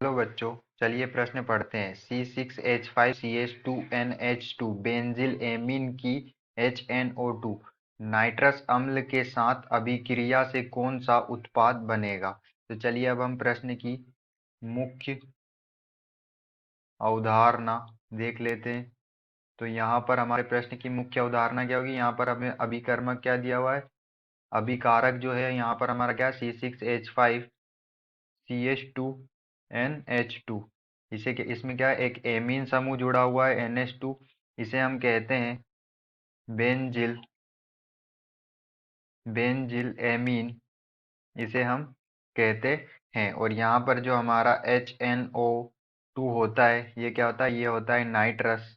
Hello बच्चों, चलिए प्रश्न पढ़ते हैं। C6H5CH2NH2 बेंजिल एमीन की HNO2 नाइट्रस अम्ल के साथ अभिक्रिया से कौन सा उत्पाद बनेगा। तो चलिए अब हम प्रश्न की मुख्य अवधारणा देख लेते हैं। तो यहाँ पर हमारे प्रश्न की मुख्य अवधारणा क्या होगी। यहाँ पर हमें अभिकर्मक क्या दिया हुआ है, अभिकारक जो है यहाँ पर हमारा क्या C6H5CH2NH2। इसे इसमें क्या है, एक एमीन समूह जुड़ा हुआ है NH2। इसे हम कहते हैं बेंजिल बेंजिल एमीन, इसे हम कहते हैं। और यहाँ पर जो हमारा HNO2 होता है, ये क्या होता है, ये होता है नाइट्रस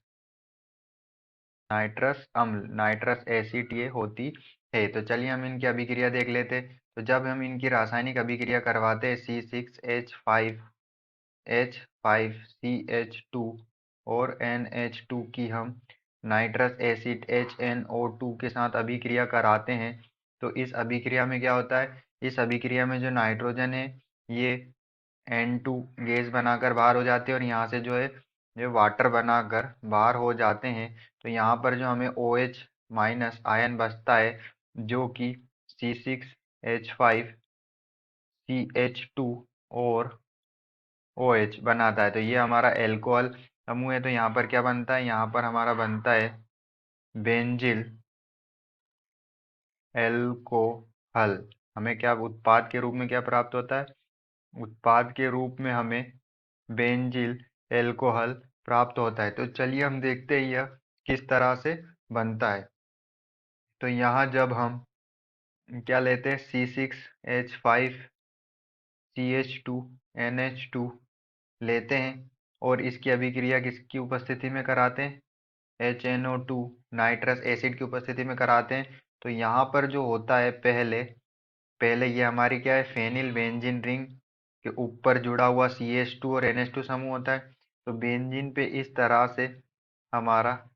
नाइट्रस अम्ल, नाइट्रस एसिड ये होती है। तो चलिए हम इनकी अभिक्रिया देख लेते। तो जब हम इनकी रासायनिक अभिक्रिया करवाते हैं C6H5H5CH2 और NH2 की हम नाइट्रस एसिड HNO2 के साथ अभिक्रिया कराते हैं, तो इस अभिक्रिया में क्या होता है, इस अभिक्रिया में जो नाइट्रोजन है ये N2 गैस बनाकर बाहर हो जाते हैं और यहाँ से जो है ये वाटर बनाकर बाहर हो जाते हैं। तो यहाँ पर जो हमें OH माइनस आयन बचता है जो कि C6H5CH2 और OH बनाता है। तो ये हमारा एल्कोहल समूह है। तो यहाँ पर क्या बनता है, यहाँ पर हमारा बनता है बेंजिल एल्कोहल। हमें क्या उत्पाद के रूप में क्या प्राप्त होता है, उत्पाद के रूप में हमें बेंजिल एल्कोहल प्राप्त होता है। तो चलिए हम देखते हैं यह किस तरह से बनता है। तो यहाँ जब हम क्या लेते हैं C6H5CH2NH2 लेते हैं और इसकी अभिक्रिया किसकी उपस्थिति में कराते हैं, HNO2 नाइट्रस एसिड की उपस्थिति में कराते हैं। तो यहाँ पर जो होता है, पहले पहले ये हमारी क्या है, फेनिल बेंजीन रिंग के ऊपर जुड़ा हुआ CH2 और NH2 समूह होता है। तो बेंजीन पे इस तरह से हमारा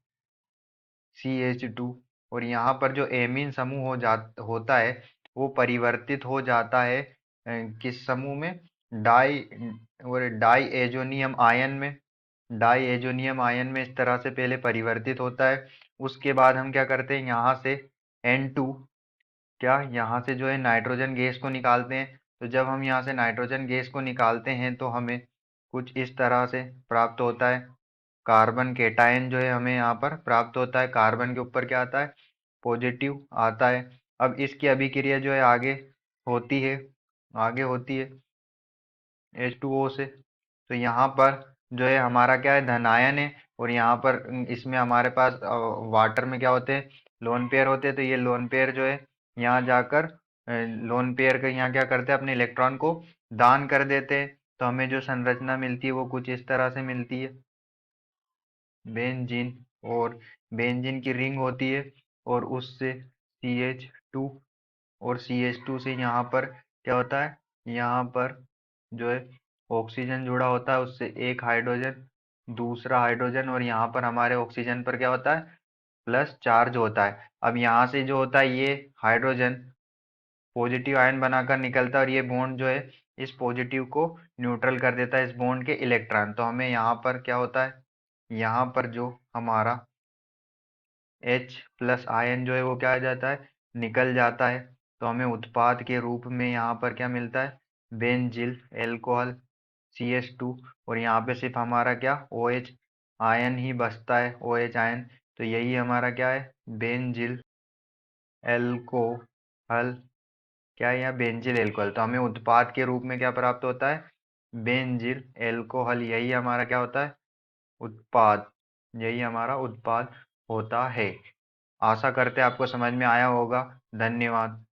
CH2 और यहाँ पर जो एमीन समूह होता है वो परिवर्तित हो जाता है किस समूह में, डाई और डाई एजोनियम आयन में। डाई एजोनियम आयन में इस तरह से पहले परिवर्तित होता है। उसके बाद हम क्या करते हैं, यहाँ से N2 क्या, यहाँ से जो है नाइट्रोजन गैस को निकालते हैं। तो जब हम यहाँ से नाइट्रोजन गैस को निकालते हैं तो हमें कुछ इस तरह से प्राप्त होता है, कार्बन केटायन जो है हमें यहाँ पर प्राप्त होता है। कार्बन के ऊपर क्या आता है, पॉजिटिव आता है। अब इसकी अभिक्रिया जो है आगे होती है H2O से। तो यहाँ पर जो है हमारा क्या है, धनायन है। और यहाँ पर इसमें हमारे पास वाटर में क्या होते हैं, लोन पेयर होते हैं। तो ये लोन पेयर जो है यहाँ जाकर लोन पेयर का यहाँ क्या करते हैं, अपने इलेक्ट्रॉन को दान कर देते हैं। तो हमें जो संरचना मिलती है वो कुछ इस तरह से मिलती है, बेंजीन और बेंजीन की रिंग होती है और उससे CH2 और CH2 से यहाँ पर क्या होता है, यहाँ पर जो है ऑक्सीजन जुड़ा होता है, उससे एक हाइड्रोजन दूसरा हाइड्रोजन, और यहाँ पर हमारे ऑक्सीजन पर क्या होता है, प्लस चार्ज होता है। अब यहाँ से जो होता है ये हाइड्रोजन पॉजिटिव आयन बनाकर निकलता है और ये बॉन्ड जो है इस पॉजिटिव को न्यूट्रल कर देता है, इस बॉन्ड के इलेक्ट्रॉन। तो हमें यहाँ पर क्या होता है, यहाँ पर जो हमारा H प्लस आयन जो है वो क्या आ जाता है, निकल जाता है। तो हमें उत्पाद के रूप में यहाँ पर क्या मिलता है, बेंजिल एल्कोहल CH2। और यहाँ पे सिर्फ हमारा क्या OH आयन ही बचता है, OH आयन। तो यही हमारा क्या है, बेंजिल एल्कोहल। क्या है यहाँ, बेंजिल एल्कोहल। तो हमें उत्पाद के रूप में क्या प्राप्त होता है, बेंजिल एल्कोहल। यही हमारा क्या होता है, उत्पाद। यही हमारा उत्पाद होता है। आशा करते हैं आपको समझ में आया होगा। धन्यवाद।